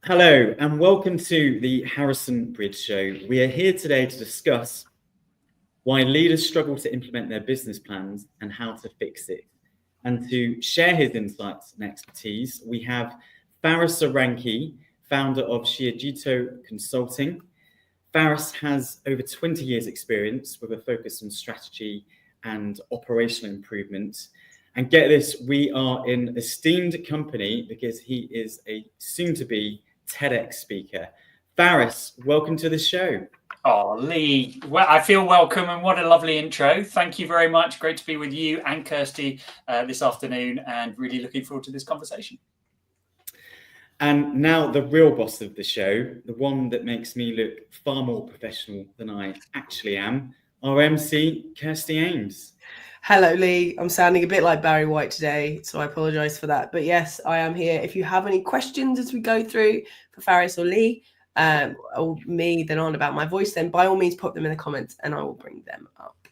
Hello and welcome to the Harrison Bridge Show. We are here today to discuss why leaders struggle to implement their business plans and how to fix it. And to share his insights and expertise, we have Faris Aranki, founder of Shiageto Consulting. Faris has over 20 years experience with a focus on strategy and operational improvement. And get this, we are in esteemed company because he is a soon-to-be TEDx speaker. Faris, welcome to the show. Oh, Lee, well, I feel welcome and what a lovely intro. Thank you very much. Great to be with you and Kirsty this afternoon and really looking forward to this conversation. And now the real boss of the show, the one that makes me look far more professional than I actually am, our MC, Kirsty Ames. Hello, Lee. I'm sounding a bit like Barry White today, so I apologise for that. But yes, I am here. If you have any questions as we go through for Faris or Lee, or me, then on about my voice, then by all means pop them in the comments and I will bring them up.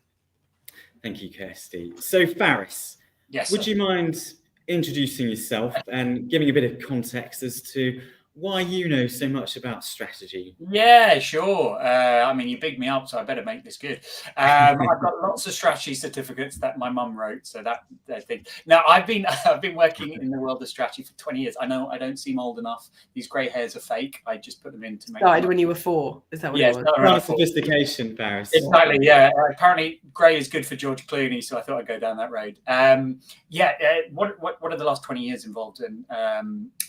Thank you, Kirsty. So Faris, yes, would you mind introducing yourself and giving a bit of context as to why you know so much about strategy? Yeah, sure. I mean, you bigged me up, so I better make this good. I've got lots of strategy certificates that my mum wrote, so that thing. Now, I've been working in the world of strategy for 20 years. I know I don't seem old enough. These grey hairs are fake. I just put them in to make. Started when you were 4. Is that what it was? Around sophistication, Faris. Exactly. Yeah. Apparently, grey is good for George Clooney, so I thought I'd go down that road. What are the last 20 years involved in?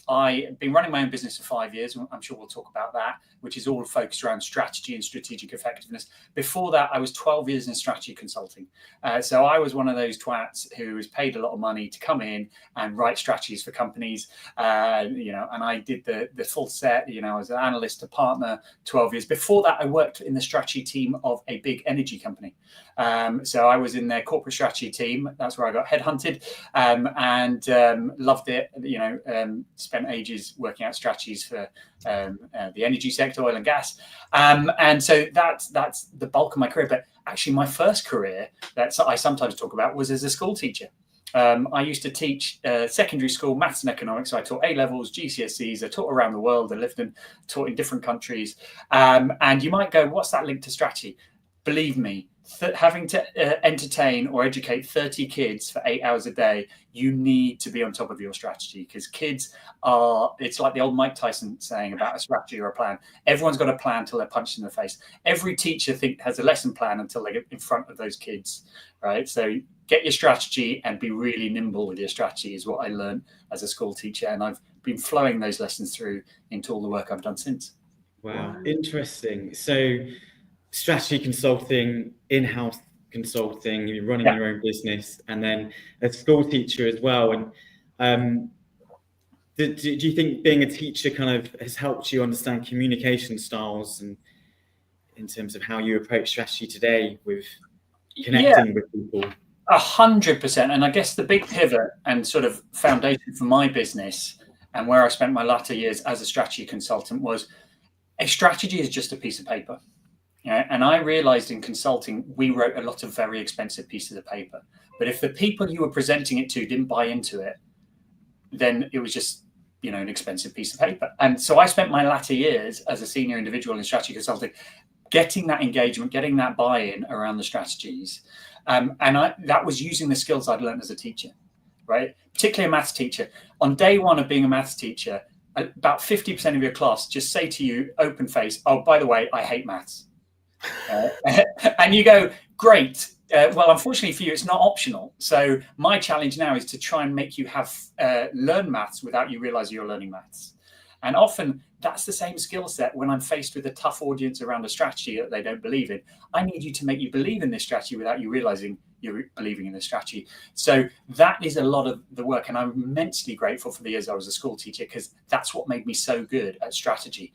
I've been running my own business for 5 years. I'm sure we'll talk about that, which is all focused around strategy and strategic effectiveness. Before that, I was 12 years in strategy consulting. So I was one of those twats who was paid a lot of money to come in and write strategies for companies. And I did the full set, as an analyst to partner 12 years. Before that, I worked in the strategy team of a big energy company. So I was in their corporate strategy team. That's where I got headhunted and loved it. Spent ages working out strategies for the energy sector, oil and gas. And so that's the bulk of my career. But actually, my first career that I sometimes talk about was as a school teacher. I used to teach secondary school maths and economics. So I taught A-levels, GCSEs. I taught around the world. I lived and taught in different countries. And you might go, what's that link to strategy? Believe me, having to entertain or educate 30 kids for 8 hours a day, you need to be on top of your strategy because kids it's like the old Mike Tyson saying about a strategy or a plan. Everyone's got a plan until they're punched in the face. Every teacher has a lesson plan until they get in front of those kids, right? So get your strategy and be really nimble with your strategy is what I learned as a school teacher. And I've been flowing those lessons through into all the work I've done since. Wow, interesting. So strategy consulting, in-house consulting, you're running your own business, and then a school teacher as well. And do you think being a teacher kind of has helped you understand communication styles and in terms of how you approach strategy today with connecting with people? 100%. And I guess the big pivot and sort of foundation for my business and where I spent my latter years as a strategy consultant was a strategy is just a piece of paper. And I realized in consulting, we wrote a lot of very expensive pieces of paper. But if the people you were presenting it to didn't buy into it, then it was just, an expensive piece of paper. And so I spent my latter years as a senior individual in strategy consulting, getting that engagement, getting that buy-in around the strategies. And that was using the skills I'd learned as a teacher, right? Particularly a maths teacher. On day one of being a maths teacher, about 50% of your class just say to you, open face, oh, by the way, I hate maths. And you go, great. Well, unfortunately for you, it's not optional. So my challenge now is to try and make you learn maths without you realize you're learning maths. And often that's the same skill set when I'm faced with a tough audience around a strategy that they don't believe in. I need you to make you believe in this strategy without you realizing you're believing in the strategy. So that is a lot of the work. And I'm immensely grateful for the years I was a school teacher because that's what made me so good at strategy.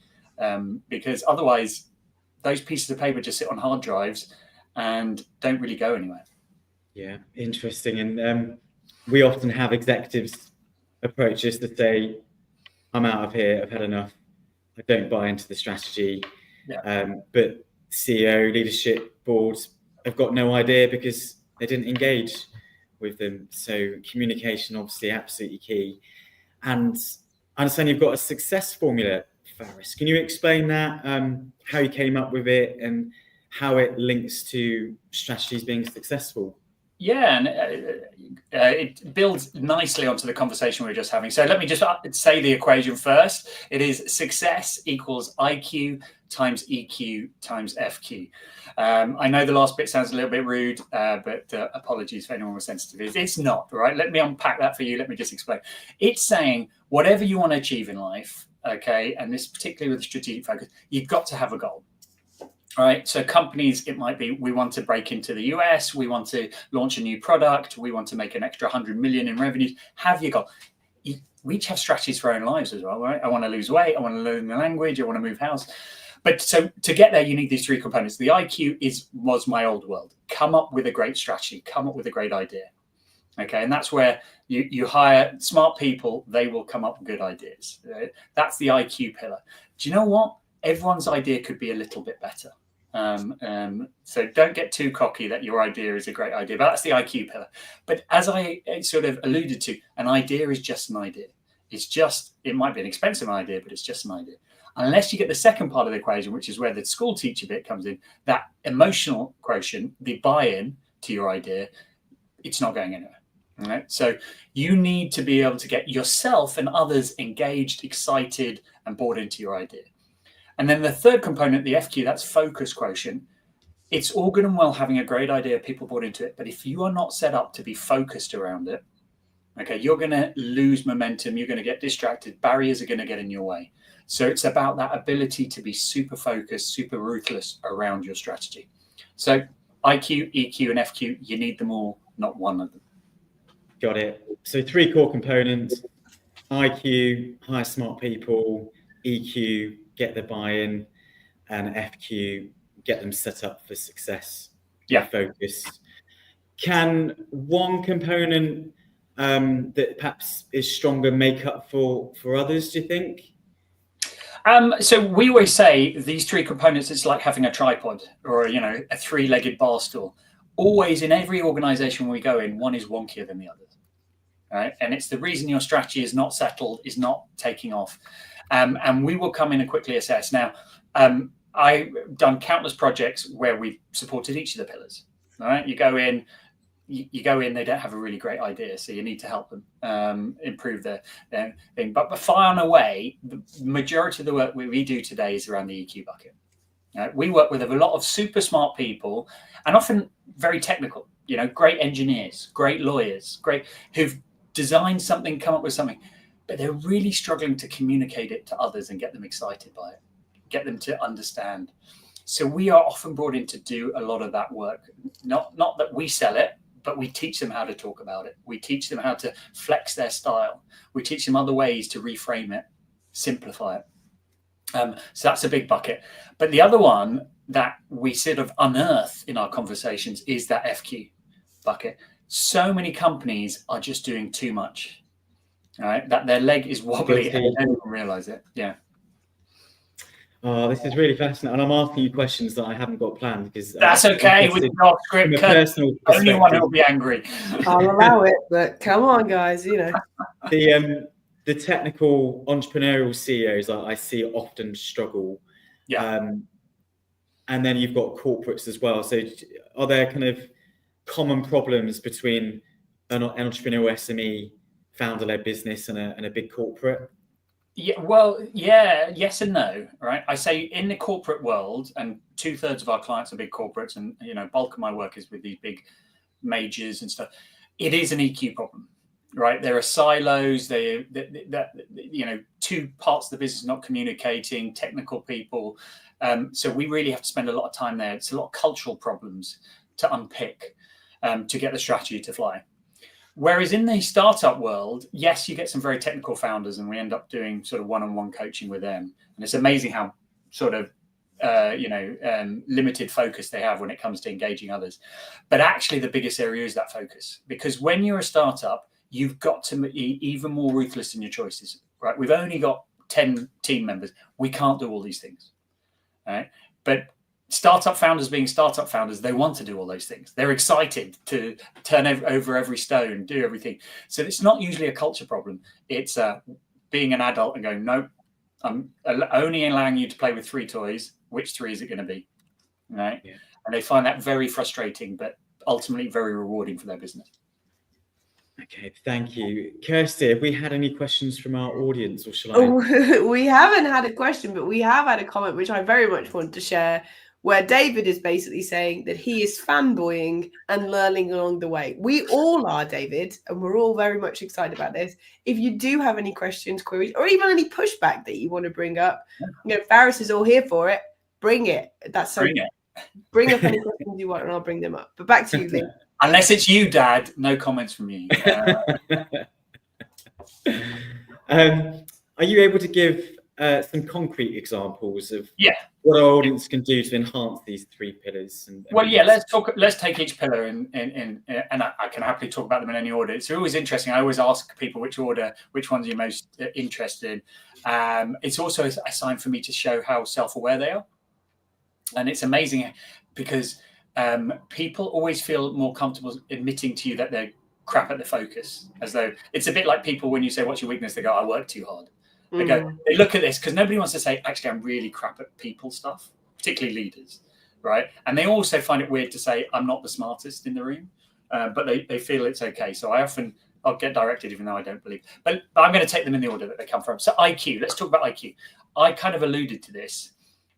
Because otherwise, those pieces of paper just sit on hard drives and don't really go anywhere. Yeah, interesting. And we often have executives approach us to say, I'm out of here, I've had enough, I don't buy into the strategy. But CEO, leadership, boards have got no idea because they didn't engage with them. So communication, obviously, absolutely key. And I understand you've got a success formula Faris. Can you explain that, how you came up with it and how it links to strategies being successful? Yeah, and it builds nicely onto the conversation we were just having. So let me just say the equation first. It is success equals IQ times EQ times FQ. I know the last bit sounds a little bit rude, but apologies if anyone was sensitive. It's not, right? Let me unpack that for you. Let me just explain. It's saying whatever you want to achieve in life, okay, and this particularly with strategic focus, you've got to have a goal. Right. So companies, it might be, we want to break into the US, we want to launch a new product, we want to make an extra 100 million in revenues. Have your goal. We each have strategies for our own lives as well, right? I want to lose weight, I want to learn the language, I want to move house. But so to get there, you need these three components. The IQ was my old world. Come up with a great strategy, come up with a great idea. Okay, and that's where you hire smart people, they will come up with good ideas. Right? That's the IQ pillar. Do you know what? Everyone's idea could be a little bit better. So don't get too cocky that your idea is a great idea, but that's the IQ pillar. But as I sort of alluded to, an idea is just an idea. It might be an expensive idea, but it's just an idea. Unless you get the second part of the equation, which is where the school teacher bit comes in, that emotional quotient, the buy-in to your idea, it's not going anywhere. Right? So you need to be able to get yourself and others engaged, excited, and bought into your idea. And then the third component, the FQ, that's focus quotient. It's all good and well having a great idea, people bought into it. But if you are not set up to be focused around it, okay, you're going to lose momentum. You're going to get distracted. Barriers are going to get in your way. So it's about that ability to be super focused, super ruthless around your strategy. So IQ, EQ, and FQ, you need them all, not one of them. Got it. So three core components: IQ, hire smart people; EQ, get the buy-in; and FQ, get them set up for success. Yeah. Focused. Can one component that perhaps is stronger make up for others, do you think? So we always say these three components, it's like having a tripod or, a three-legged bar stool. Always in every organization we go in, one is wonkier than the other. Right? And it's the reason your strategy is not settled, is not taking off. And we will come in and quickly assess. Now, I've done countless projects where we've supported each of the pillars. All right, you go in, they don't have a really great idea, so you need to help them improve their thing. But far and away, the majority of the work we do today is around the EQ bucket. We work with a lot of super smart people, and often very technical. Great engineers, great lawyers, who've designed something, come up with something, but they're really struggling to communicate it to others and get them excited by it, get them to understand. So we are often brought in to do a lot of that work. Not that we sell it, but we teach them how to talk about it. We teach them how to flex their style. We teach them other ways to reframe it, simplify it. So that's a big bucket. But the other one that we sort of unearth in our conversations is that FQ bucket. So many companies are just doing too much. All right, that their leg is wobbly and they don't even realize it. Yeah. Oh, this is really fascinating. And I'm asking you questions that I haven't got planned because that's okay with your script. Only one who will be angry. I'll allow it, but come on, guys. The technical entrepreneurial CEOs I see often struggle. Yeah. And then you've got corporates as well. So are there kind of common problems between an entrepreneurial SME founder-led business and a big corporate? Yeah, well, yeah, yes and no, right? I say in the corporate world, and 2/3 of our clients are big corporates, and bulk of my work is with these big majors and stuff. It is an EQ problem, right? There are silos. Two parts of the business not communicating, technical people. So we really have to spend a lot of time there. It's a lot of cultural problems to unpick to get the strategy to fly. Whereas in the startup world, yes, you get some very technical founders, and we end up doing sort of one-on-one coaching with them. And it's amazing how sort of, limited focus they have when it comes to engaging others. But actually the biggest area is that focus, because when you're a startup, you've got to be even more ruthless in your choices, right? We've only got 10 team members. We can't do all these things, right? But startup founders being startup founders, they want to do all those things. They're excited to turn over every stone, do everything. So it's not usually a culture problem. It's being an adult and going, no, I'm only allowing you to play with 3 toys. Which 3 is it going to be? Right? Yeah. And they find that very frustrating, but ultimately very rewarding for their business. Okay, thank you. Kirsty, have we had any questions from our audience, or shall I? Oh, we haven't had a question, but we have had a comment which I very much want to share, where David is basically saying that he is fanboying and learning along the way. We all are, David, and we're all very much excited about this. If you do have any questions, queries, or even any pushback that you want to bring up, Faris is all here for it. Bring it. That's so. Bring it. Bring up any questions you want, and I'll bring them up. But back to you, Lee. Unless it's you, Dad, no comments from you. Are you able to give some concrete examples of what our audience can do to enhance these 3 pillars? Let's take each pillar and I can happily talk about them in any order. It's always interesting. I always ask people which ones you're most interested in. It's also a sign for me to show how self-aware they are, and it's amazing because people always feel more comfortable admitting to you that they're crap at the focus, as though it's a bit like people when you say what's your weakness, they go, I work too hard. They look at this because nobody wants to say, actually, I'm really crap at people stuff, particularly leaders, right? And they also find it weird to say, I'm not the smartest in the room, but they feel it's okay. So I'll get directed even though I don't believe. But I'm going to take them in the order that they come from. So IQ, let's talk about IQ. I kind of alluded to this.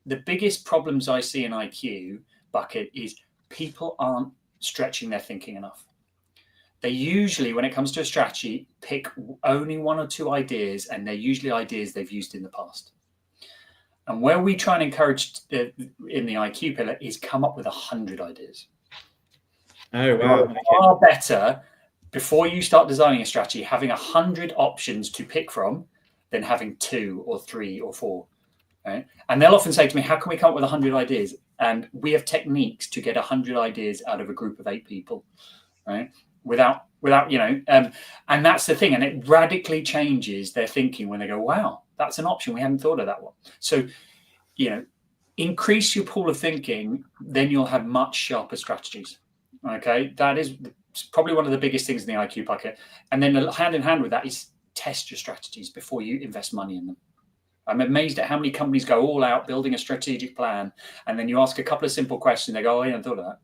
The biggest problems I see in IQ bucket is people aren't stretching their thinking enough. They usually, when it comes to a strategy, pick only 1 or 2 ideas, and they're usually ideas they've used in the past. And where we try and encourage in the IQ pillar is come up with 100 ideas. Oh, wow. Okay. Far better, before you start designing a strategy, having 100 options to pick from than having 2 or 3 or 4. Right? And they'll often say to me, how can we come up with 100 ideas? And we have techniques to get 100 ideas out of a group of 8 people, right? Without and that's the thing. And it radically changes their thinking when they go, wow, that's an option. We hadn't thought of that one. So, increase your pool of thinking, then you'll have much sharper strategies. Okay. That is probably one of the biggest things in the IQ bucket. And then hand in hand with that is test your strategies before you invest money in them. I'm amazed at how many companies go all out building a strategic plan, and then you ask a couple of simple questions, they go, oh, I hadn't thought of that.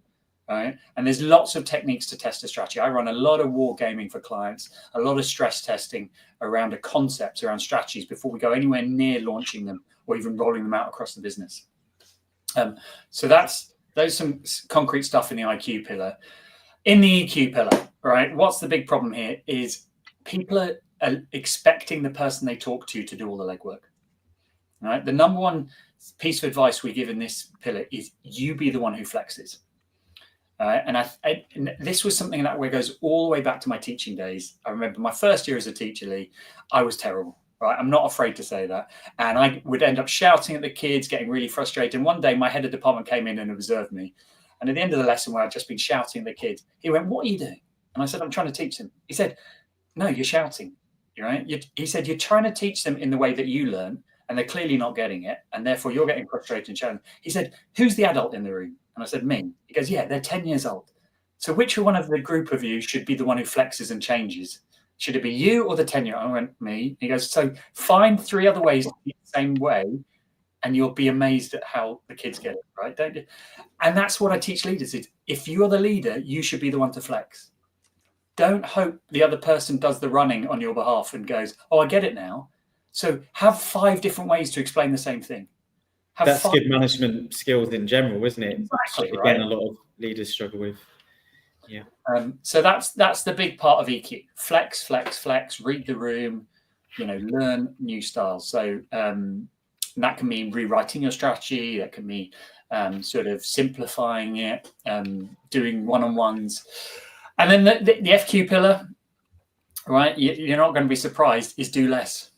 Right? And there's lots of techniques to test a strategy. I run a lot of war gaming for clients, a lot of stress testing around a concepts, around strategies before we go anywhere near launching them or even rolling them out across the business. So those some concrete stuff in the IQ pillar. In the EQ pillar, right? What's the big problem here is people are expecting the person they talk to do all the legwork. Right? The number one piece of advice we give in this pillar is you be the one who flexes. And this was something that goes all the way back to my teaching days. I remember my first year as a teacher, Lee, I was terrible. Right? I'm not afraid to say that. And I would end up shouting at the kids, getting really frustrated. And one day my head of department came in and observed me. And at the end of the lesson where I'd just been shouting at the kids, he went, what are you doing? And I said, I'm trying to teach them. He said, no, you're shouting. Right? He said, you're trying to teach them in the way that you learn. And they're clearly not getting it. And therefore you're getting frustrated and shouting. He said, who's the adult in the room? And I said, me. He goes, yeah, they're 10 years old. So which one of the group of you should be the one who flexes and changes? Should it be you or the 10-year-old? I went, me. He goes, so find 3 other ways to be the same way, and you'll be amazed at how the kids get it, right? Don't you? And that's what I teach leaders is if you're the leader, you should be the one to flex. Don't hope the other person does the running on your behalf and goes, oh, I get it now. So have 5 different ways to explain the same thing. That's good management skills in general, isn't it? Exactly, Again, right? A lot of leaders struggle with. Yeah. So that's the big part of EQ. Flex, read the room, learn new styles. So that can mean rewriting your strategy. That can mean sort of simplifying it, doing one-on-ones. And then the FQ pillar, right? You're not going to be surprised, is do less,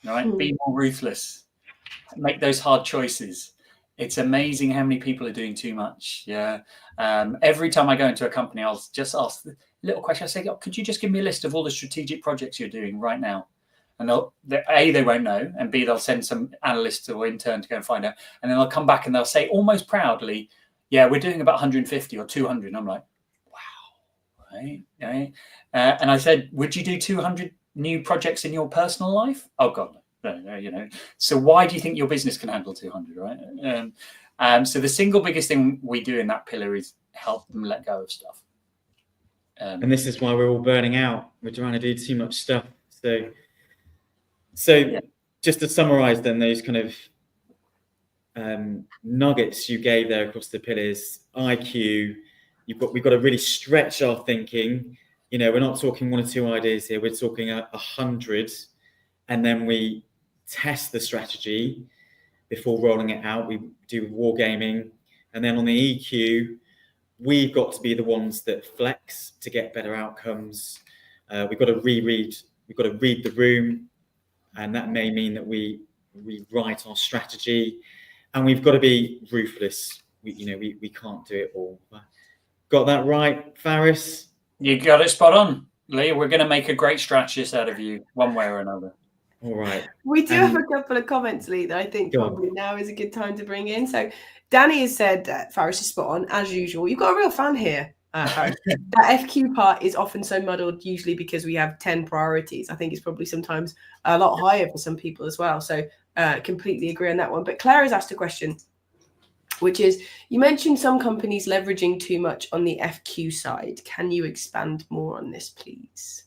right? Be more ruthless. Make those hard choices. It's amazing how many people are doing too much. Yeah. Every time I go into a company, I'll just ask the little question. I say, oh, could you just give me a list of all the strategic projects you're doing right now? And they won't know. And B, they'll send some analyst or intern to go and find out. And then they'll come back and they'll say almost proudly, yeah, we're doing about 150 or 200. And I'm like, wow. Right. And I said, would you do 200 new projects in your personal life? Oh, God, no. So why do you think your business can handle 200, right? So the single biggest thing we do in that pillar is help them let go of stuff. And this is why we're all burning out. We're trying to do too much stuff. So just to summarize then, those kind of nuggets you gave there across the pillars: IQ, we've got to really stretch our thinking. We're not talking 1 or 2 ideas here, we're talking 100, and then we test the strategy before rolling it out. We do wargaming. And then on the EQ, we've got to be the ones that flex to get better outcomes. We've got to read the room, and that may mean that we rewrite our strategy, and we've got to be ruthless. We can't do it all. Got that right, Faris? You got it spot on, Lee. We're going to make a great strategist out of you, one way or another. All right. We do have a couple of comments, Lee, that I think probably now is a good time to bring in. So Danny has said Faris is spot on, as usual. You've got a real fan here, Faris. That FQ part is often so muddled, usually because we have 10 priorities. I think it's probably sometimes a lot higher for some people as well. So completely agree on that one. But Claire has asked a question, which is, you mentioned some companies leveraging too much on the FQ side. Can you expand more on this, please?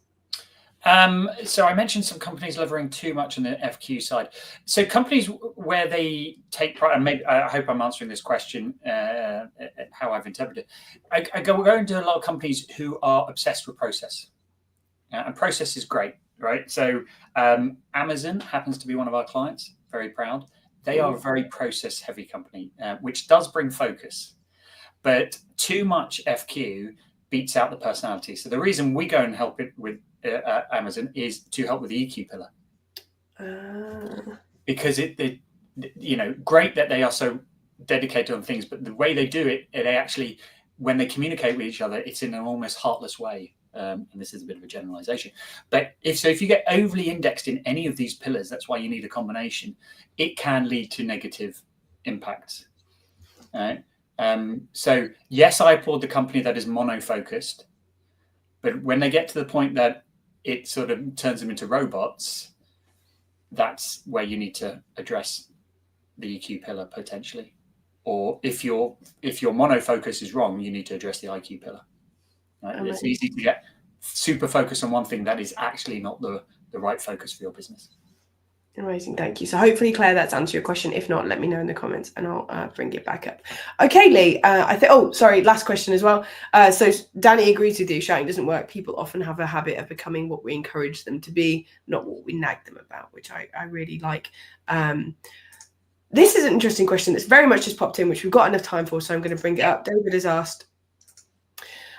So I mentioned some companies leveraging too much on the FQ side. So companies where they take pride, and maybe I hope I'm answering this question how I've interpreted it. I go into a lot of companies who are obsessed with process, and process is great, right? So Amazon happens to be one of our clients. Very proud. They are a very process-heavy company, which does bring focus, but too much FQ beats out the personality. So the reason we go and help it with Amazon is to help with the EQ pillar, because it great that they are so dedicated on things, but the way they do it, they actually, when they communicate with each other, it's in an almost heartless way. And this is a bit of a generalization, but if you get overly indexed in any of these pillars, that's why you need a combination. It can lead to negative impacts. So yes, I applaud the company that is mono-focused, but when they get to the point that it sort of turns them into robots, that's where you need to address the EQ pillar potentially. Or if your mono-focus is wrong, you need to address the IQ pillar. It's easy to get super focused on one thing that is actually not the right focus for your business. Amazing, thank you. So hopefully, Claire, that's answered your question. If not, let me know in the comments and I'll bring it back up. Okay, Lee, last question as well. So Danny agrees with you, shouting doesn't work. People often have a habit of becoming what we encourage them to be, not what we nag them about, which I really like. This is an interesting question that's very much just popped in, which we've got enough time for, so I'm going to bring it up. David has asked,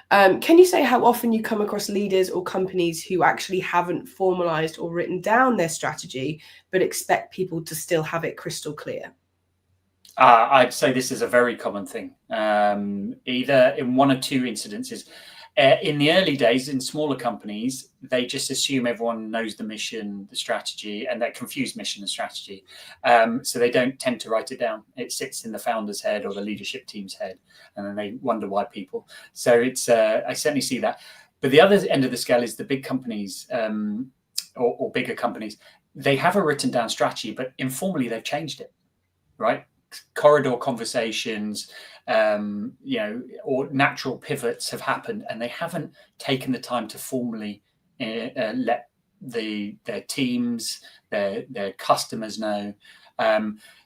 can you say how often you come across leaders or companies who actually haven't formalized or written down their strategy, but expect people to still have it crystal clear? I'd say this is a very common thing, either in one or two incidences. In the early days, in smaller companies, they just assume everyone knows the mission, the strategy, and that confused mission and strategy. So they don't tend to write it down. It sits in the founder's head or the leadership team's head, and then they wonder why people. So it's I certainly see that. But the other end of the scale is the big companies or bigger companies. They have a written down strategy, but informally they've changed it, right? Corridor conversations, or natural pivots have happened, and they haven't taken the time to formally let their teams, their customers know.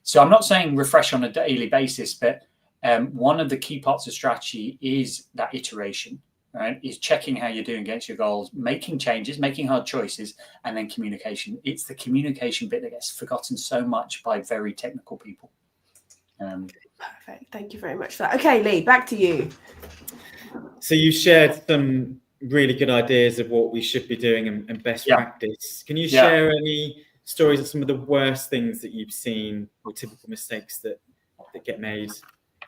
So I'm not saying refresh on a daily basis, but one of the key parts of strategy is that iteration, right? Is checking how you're doing against your goals, making changes, making hard choices, and then communication. It's the communication bit that gets forgotten so much by very technical people. Perfect. Thank you very much for that. Okay, Lee, back to you. So you shared some really good ideas of what we should be doing and best practice. Can you share any stories of some of the worst things that you've seen or typical mistakes that get made?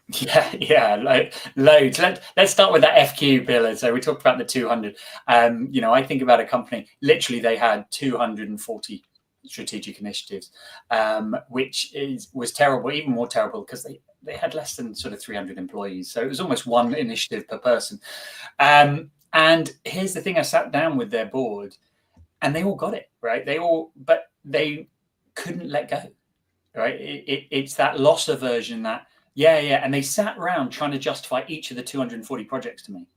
Yeah, loads. Let's start with that FQ pillar. So we talked about the 200. I think about a company, literally they had 240 strategic initiatives, which was terrible, even more terrible because they had less than sort of 300 employees. So it was almost one initiative per person. And here's the thing, I sat down with their board and they all got it, right? But they couldn't let go. Right? It's that loss aversion that, and they sat around trying to justify each of the 240 projects to me.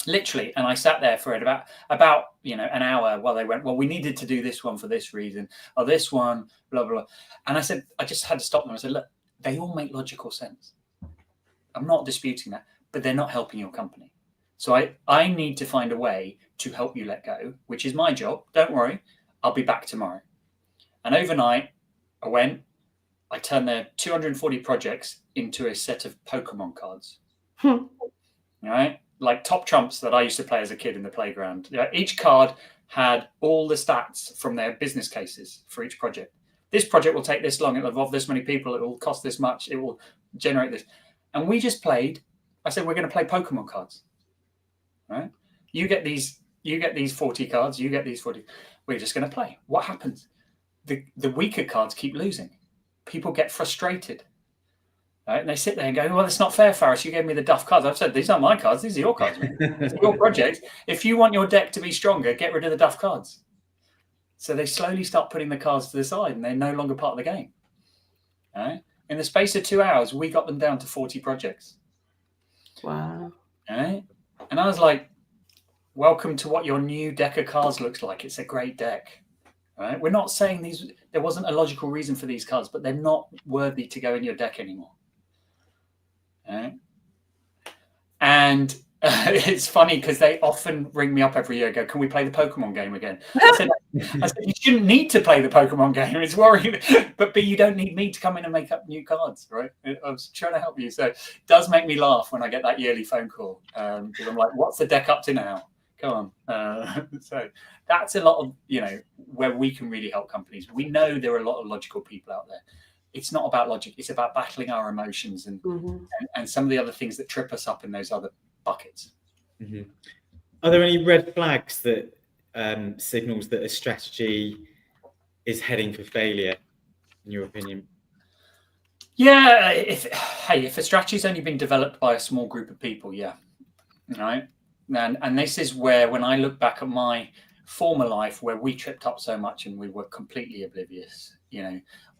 Literally, and I sat there for about an hour while they went, well, we needed to do this one for this reason, or this one, blah, blah, blah. And I said, I just had to stop them. I said, look, they all make logical sense. I'm not disputing that, but they're not helping your company. So I need to find a way to help you let go, which is my job. Don't worry, I'll be back tomorrow. And overnight, I turned their 240 projects into a set of Pokemon cards. Right? Like top trumps that I used to play as a kid in the playground. Each card had all the stats from their business cases for each project. This project will take this long. It'll involve this many people. It will cost this much. It will generate this. And we just played. I said, we're going to play Pokemon cards. Right? You get these 40 cards. You get these 40. We're just going to play. What happens? The weaker cards keep losing. People get frustrated. Right? And they sit there and go, well, that's not fair, Faris. You gave me the duff cards. I've said, these aren't my cards. These are your cards. These are your projects. If you want your deck to be stronger, get rid of the duff cards. So they slowly start putting the cards to the side and they're no longer part of the game. Right? In the space of 2 hours, we got them down to 40 projects. Wow. Right? And I was like, welcome to what your new deck of cards looks like. It's a great deck. Right? We're not saying there wasn't a logical reason for these cards, but they're not worthy to go in your deck anymore. Right? And it's funny because they often ring me up every year and go, can we play the Pokemon game again? I said, you shouldn't need to play the Pokemon game. It's worrying. But you don't need me to come in and make up new cards, right? I was trying to help you. So it does make me laugh when I get that yearly phone call because I'm like, what's the deck up to now? Go on. So that's a lot of, where we can really help companies. We know there are a lot of logical people out there. It's not about logic. It's about battling our emotions and some of the other things that trip us up in those other buckets. Mm-hmm. Are there any red flags that signals that a strategy is heading for failure, in your opinion? Yeah, if a strategy's only been developed by a small group of people, right? And this is where, when I look back at my former life, where we tripped up so much and we were completely oblivious,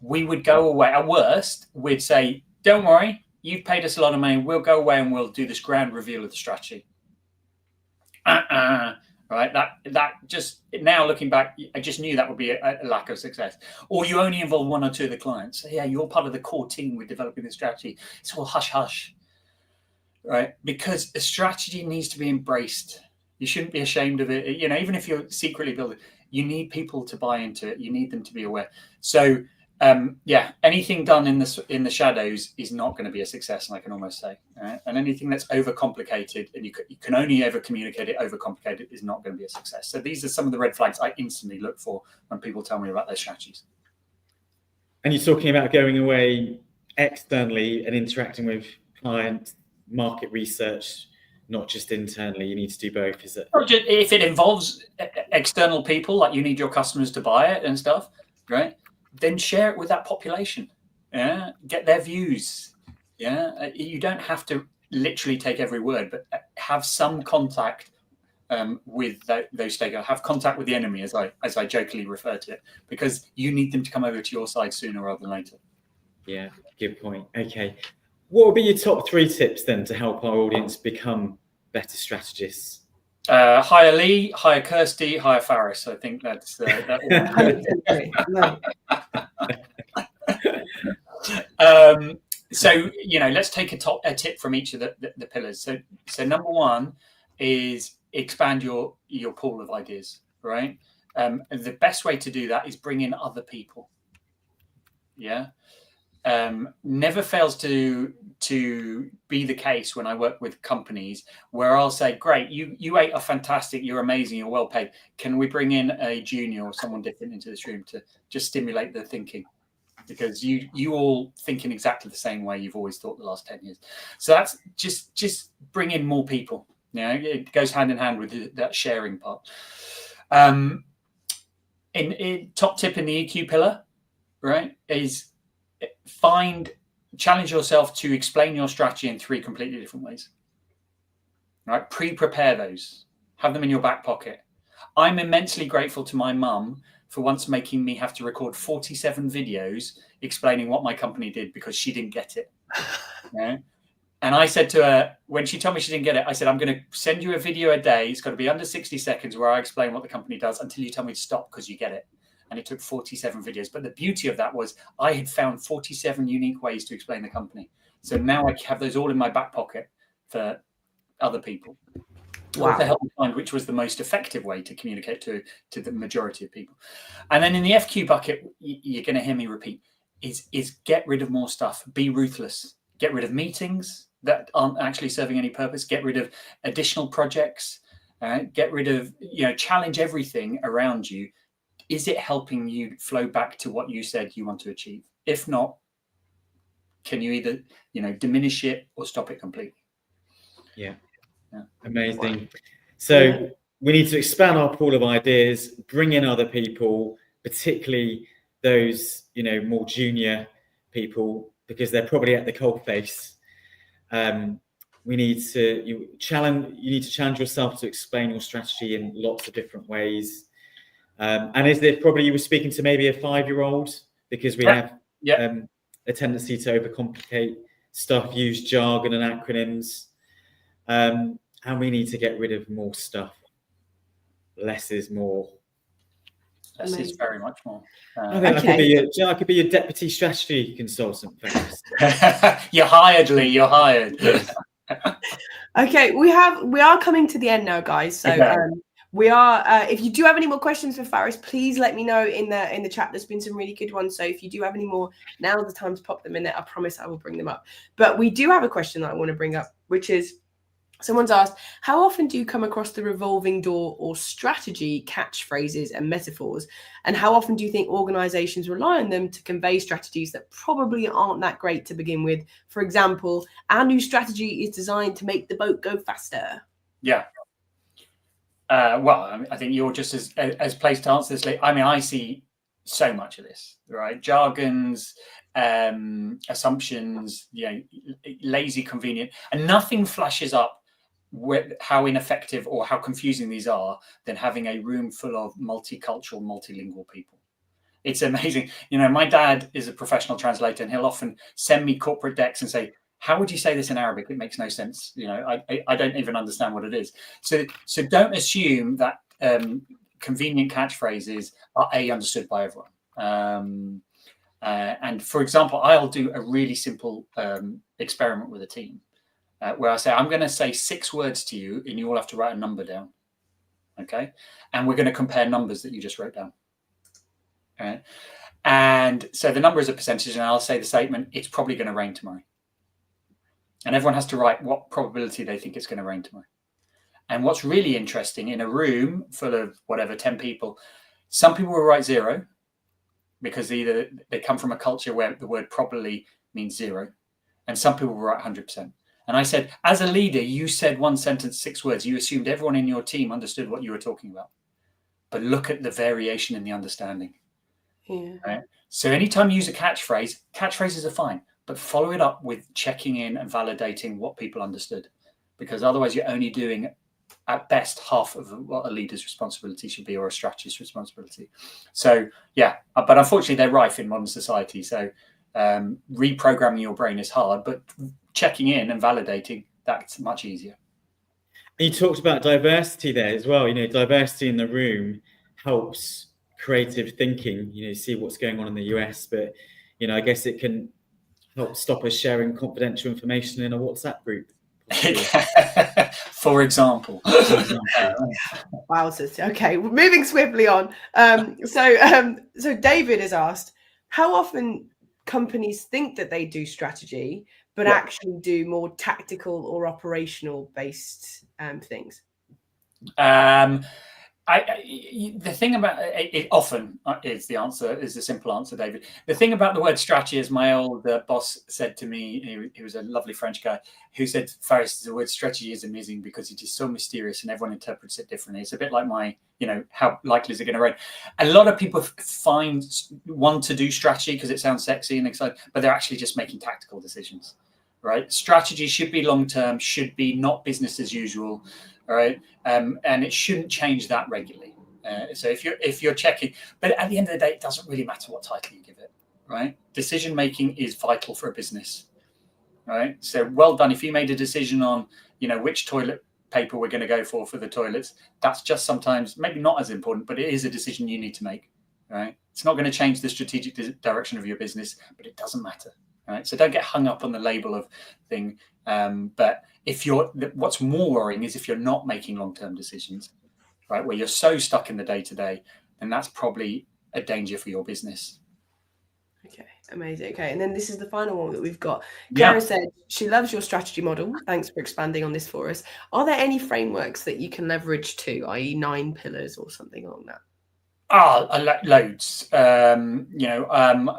we would go away. At worst, we'd say, don't worry, you've paid us a lot of money. We'll go away and we'll do this grand reveal of the strategy. Right? That just, now looking back, I just knew that would be a lack of success. Or you only involve one or two of the clients. So, you're part of the core team with developing the strategy. It's all hush hush. Right? Because a strategy needs to be embraced. You shouldn't be ashamed of it. Even if you're secretly building, you need people to buy into it. You need them to be aware. So, anything done in the shadows is not going to be a success, and I can almost say. Right? And anything that's overcomplicated, and you can only ever communicate it overcomplicated, is not going to be a success. So these are some of the red flags I instantly look for when people tell me about their strategies. And you're talking about going away externally and interacting with clients, market research, not just internally. You need to do both. Is it? If it involves external people, like you need your customers to buy it and stuff, right? Then share it with that population. Yeah, get their views. Yeah, you don't have to literally take every word, but have some contact with those stakeholders. Have contact with the enemy, as I jokingly refer to it, because you need them to come over to your side sooner rather than later. Yeah, good point. Okay. What would be your top 3 tips then to help our audience become better strategists? Hire Lee, hire Kirsty, hire Faris. I think that's that. So let's take a tip from each of the pillars. So number 1 is expand your pool of ideas. Right. The best way to do that is bring in other people. Yeah. Never fails to be the case when I work with companies where I'll say, great, you 8 are fantastic, you're amazing, you're well paid. Can we bring in a junior or someone different into this room to just stimulate their thinking? Because you all think in exactly the same way you've always thought the last 10 years. So that's just bring in more people. It goes hand in hand with that sharing part. In top tip in the EQ pillar, right, is challenge yourself to explain your strategy in 3 completely different ways. Right? Pre-prepare those. Have them in your back pocket. I'm immensely grateful to my mum for once making me have to record 47 videos explaining what my company did because she didn't get it. Yeah. And I said to her, when she told me she didn't get it, I said, I'm going to send you a video a day. It's got to be under 60 seconds where I explain what the company does until you tell me to stop because you get it. And it took 47 videos. But the beauty of that was I had found 47 unique ways to explain the company. So now I have those all in my back pocket for other people. Wow. To help me find which was the most effective way to communicate to the majority of people. And then in the FQ bucket, you're going to hear me repeat, is get rid of more stuff. Be ruthless. Get rid of meetings that aren't actually serving any purpose. Get rid of additional projects. Get rid of, challenge everything around you. Is it helping you flow back to what you said you want to achieve? If not, can you either, diminish it or stop it completely? Yeah. Yeah. Amazing. So we need to expand our pool of ideas, bring in other people, particularly those, more junior people, because they're probably at the coalface. We need to challenge yourself to explain your strategy in lots of different ways. And is there probably, you were speaking to maybe a 5-year-old, because we have a tendency to overcomplicate stuff, use jargon and acronyms. And we need to get rid of more stuff. Less is more. Less is very much more. I think I could be a deputy strategy consultant. You're hired, Lee. You're hired. Okay, we are coming to the end now, guys. So we are. If you do have any more questions for Faris, please let me know in the chat. There's been some really good ones. So if you do have any more, now's the time to pop them in there. I promise I will bring them up. But we do have a question that I want to bring up, which is, someone's asked, how often do you come across the revolving door or strategy catchphrases and metaphors? And how often do you think organizations rely on them to convey strategies that probably aren't that great to begin with? For example, our new strategy is designed to make the boat go faster. Yeah. Well, I think you're just as placed to answer this. I mean, I see so much of this, right? Jargons, assumptions, lazy, convenient, and nothing flashes up how ineffective or how confusing these are than having a room full of multicultural, multilingual people. It's amazing. My dad is a professional translator, and he'll often send me corporate decks and say, how would you say this in Arabic? It makes no sense. I don't even understand what it is. So don't assume that convenient catchphrases are understood by everyone. And for example, I'll do a really simple experiment with a team. Where I say, I'm going to say 6 words to you and you all have to write a number down. Okay. And we're going to compare numbers that you just wrote down. All right. And so the number is a percentage, and I'll say the statement, it's probably going to rain tomorrow. And everyone has to write what probability they think it's going to rain tomorrow. And what's really interesting, in a room full of whatever, 10 people, some people will write 0 because either they come from a culture where the word probably means 0. And some people will write 100%. And I said, as a leader, you said 1 sentence, 6 words. You assumed everyone in your team understood what you were talking about. But look at the variation in the understanding. Yeah. Right? So anytime you use a catchphrase, catchphrases are fine, but follow it up with checking in and validating what people understood. Because otherwise you're only doing, at best, half of what a leader's responsibility should be, or a strategist's responsibility. So, but unfortunately they're rife in modern society. So reprogramming your brain is hard, but checking in and validating, that's much easier. You talked about diversity there as well. Diversity in the room helps creative thinking, see what's going on in the US, but I guess it can help stop us sharing confidential information in a WhatsApp group. For example. Wow. Okay, moving swiftly on. So David has asked, how often companies think that they do strategy, but actually do more tactical or operational based things? The thing about it often is the simple answer, David. The thing about the word strategy is, my old boss said to me, he was a lovely French guy, who said, Faris, the word strategy is amazing because it is so mysterious and everyone interprets it differently. It's a bit like how likely is it going to rain? A lot of people want to do strategy because it sounds sexy and exciting, but they're actually just making tactical decisions, right? Strategy should be long-term, should be not business as usual. All right. And it shouldn't change that regularly. So if you're checking, but at the end of the day, it doesn't really matter what title you give it, right? Decision making is vital for a business, right? So well done if you made a decision on, which toilet paper we're going to go for the toilets. That's just sometimes maybe not as important, but it is a decision you need to make, right? It's not going to change the strategic direction of your business, but it doesn't matter, right? So don't get hung up on the label of thing. But what's more worrying is if you're not making long-term decisions, right, where you're so stuck in the day-to-day, then that's probably a danger for your business. Okay, amazing. Okay, and then this is the final one that we've got. Clara said she loves your strategy model. Thanks for expanding on this for us. Are there any frameworks that you can leverage too, i.e. 9 pillars or something along that? Loads.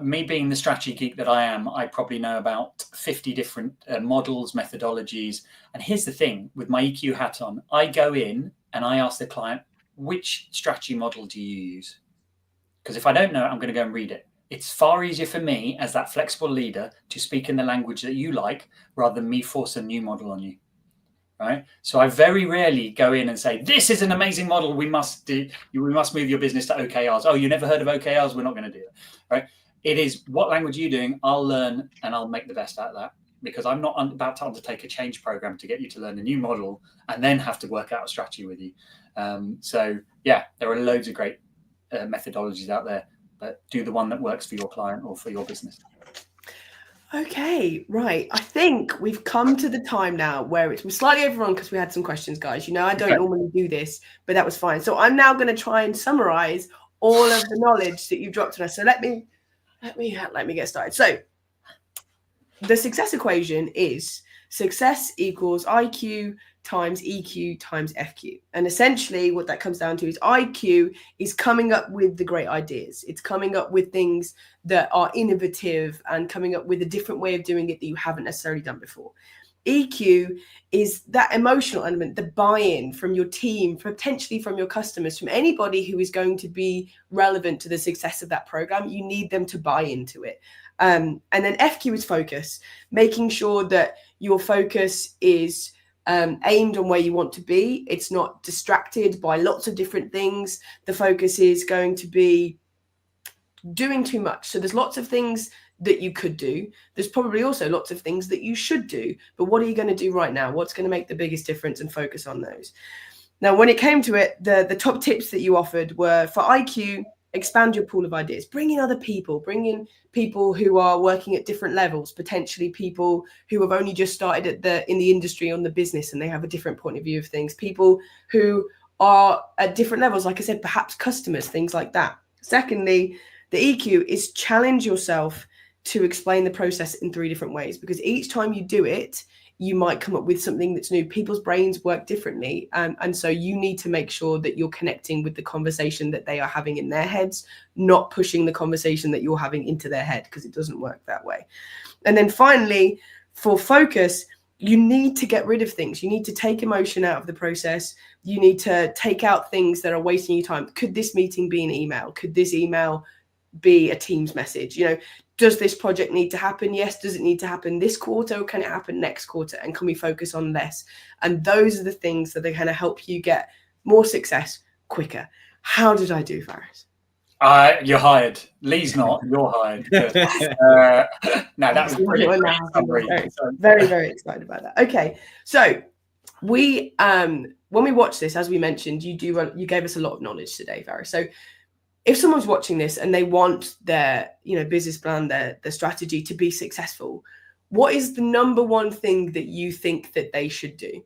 Me being the strategy geek that I am, I probably know about 50 different models, methodologies. And here's the thing, with my EQ hat on, I go in and I ask the client, which strategy model do you use? Because if I don't know it, I'm going to go and read it. It's far easier for me as that flexible leader to speak in the language that you like rather than me force a new model on you. Right. So I very rarely go in and say, this is an amazing model. We must move your business to OKRs. Oh, you never heard of OKRs? We're not going to do it. Right. It is, what language are you doing? I'll learn and I'll make the best out of that, because I'm not about to undertake a change program to get you to learn a new model and then have to work out a strategy with you. So yeah, there are loads of great methodologies out there, but do the one that works for your client or for your business. Okay, right. I think we've come to the time now where we're slightly overrun because we had some questions, guys. I don't normally do this, but that was fine. So I'm now going to try and summarize all of the knowledge that you've dropped on us. So let me get started. So the success equation is success equals IQ times EQ times FQ. And essentially what that comes down to is IQ is coming up with the great ideas. It's coming up with things that are innovative and coming up with a different way of doing it that you haven't necessarily done before. EQ is that emotional element, the buy-in from your team, potentially from your customers, from anybody who is going to be relevant to the success of that program. You need them to buy into it. And then FQ is focus, making sure that your focus is aimed on where you want to be. It's not distracted by lots of different things. The focus is going to be doing too much. So there's lots of things that you could do. There's probably also lots of things that you should do. But what are you going to do right now? What's going to make the biggest difference, and focus on those. Now, when it came to it, the top tips that you offered were for IQ, expand your pool of ideas, bring in other people, bring in people who are working at different levels, potentially people who have only just started in the industry on the business and they have a different point of view of things, people who are at different levels, like I said, perhaps customers, things like that. Secondly, the EQ is challenge yourself to explain the process in 3 different ways, because each time you do it, you might come up with something that's new. People's brains work differently. And so you need to make sure that you're connecting with the conversation that they are having in their heads, not pushing the conversation that you're having into their head, because it doesn't work that way. And then finally, for focus, you need to get rid of things. You need to take emotion out of the process. You need to take out things that are wasting your time. Could this meeting be an email? Could this email be a Teams message? Does this project need to happen? Yes. Does it need to happen this quarter, or can it happen next quarter? And can we focus on less? And those are the things that are going to help you get more success quicker. How did I do, Faris? You're hired. Lee's not. You're hired. No, that was brilliant. Very, very excited about that. Okay, so we when we watched this, as we mentioned, you gave us a lot of knowledge today, Faris. So if someone's watching this and they want their business plan, their strategy to be successful, what is the number one thing that you think that they should do?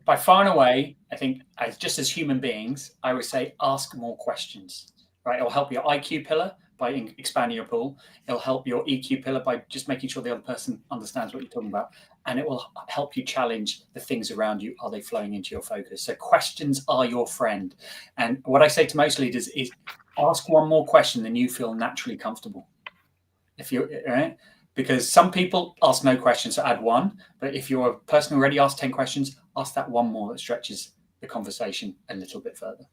By far and away, I think as human beings, I would say ask more questions, right? It'll help your IQ pillar by expanding your pool. It'll help your EQ pillar by just making sure the other person understands what you're talking about. And it will help you challenge the things around you. Are they flowing into your focus? So questions are your friend. And what I say to most leaders is ask one more question than you feel naturally comfortable. Right? Because some people ask no questions, so add one. But if you're a person who already asked 10 questions, ask that one more that stretches the conversation a little bit further.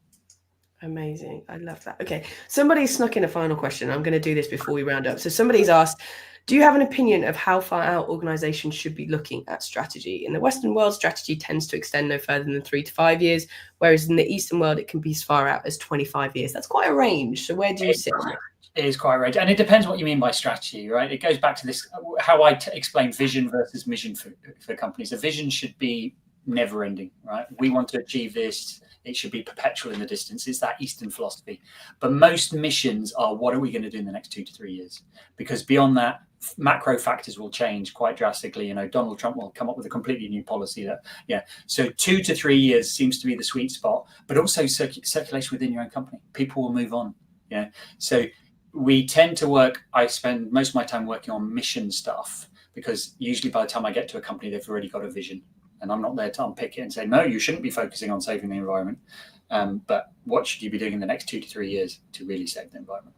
Amazing. I love that. Okay. Somebody snuck in a final question. I'm going to do this before we round up. So somebody's asked, Do you have an opinion of how far out organizations should be looking at strategy? In the Western world, strategy tends to extend no further than 3 to 5 years, whereas in the Eastern world, it can be as far out as 25 years. That's quite a range. So where do you sit on it? It is quite a range. And it depends what you mean by strategy, right? It goes back to this, how I explain vision versus mission for companies. A vision should be never ending, right? We want to achieve this. It should be perpetual in the distance. It's that Eastern philosophy. But most missions are, what are we going to do in the next 2 to 3 years? Because beyond that, macro factors will change quite drastically. You know, Donald Trump will come up with a completely new policy that, so 2 to 3 years seems to be the sweet spot, but also circulation within your own company. People will move on. So we tend to work, I spend most of my time working on mission stuff, because usually by the time I get to a company, they've already got a vision. And I'm not there to unpick it and say, no, you shouldn't be focusing on saving the environment. But what should you be doing in the next 2 to 3 years to really save the environment?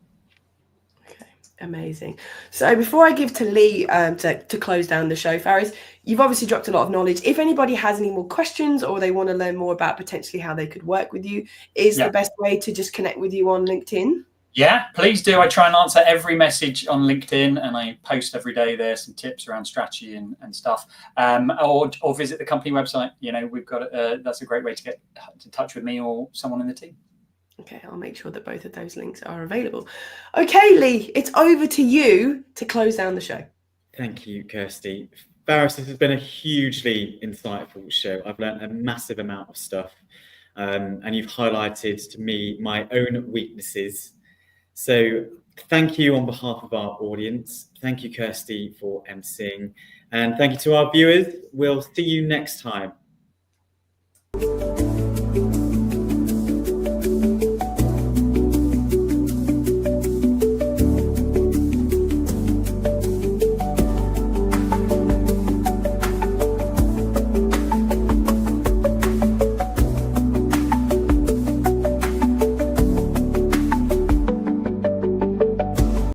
Okay, amazing. So before I give to Lee to close down the show, Faris, you've obviously dropped a lot of knowledge. If anybody has any more questions or they want to learn more about potentially how they could work with you, is the best way to just connect with you on LinkedIn? Yeah, please do. I try and answer every message on LinkedIn, and I post every day there some tips around strategy and stuff. Or visit the company website. You know, we've got that's a great way to get in touch with me or someone in the team. Okay, I'll make sure that both of those links are available. Okay, Lee, it's over to you to close down the show. Thank you, Kirsty. Faris, this has been a hugely insightful show. I've learned a massive amount of stuff, and you've highlighted to me my own weaknesses. So thank you on behalf of our audience. Thank you, Kirsty, for emceeing. And thank you to our viewers. We'll see you next time.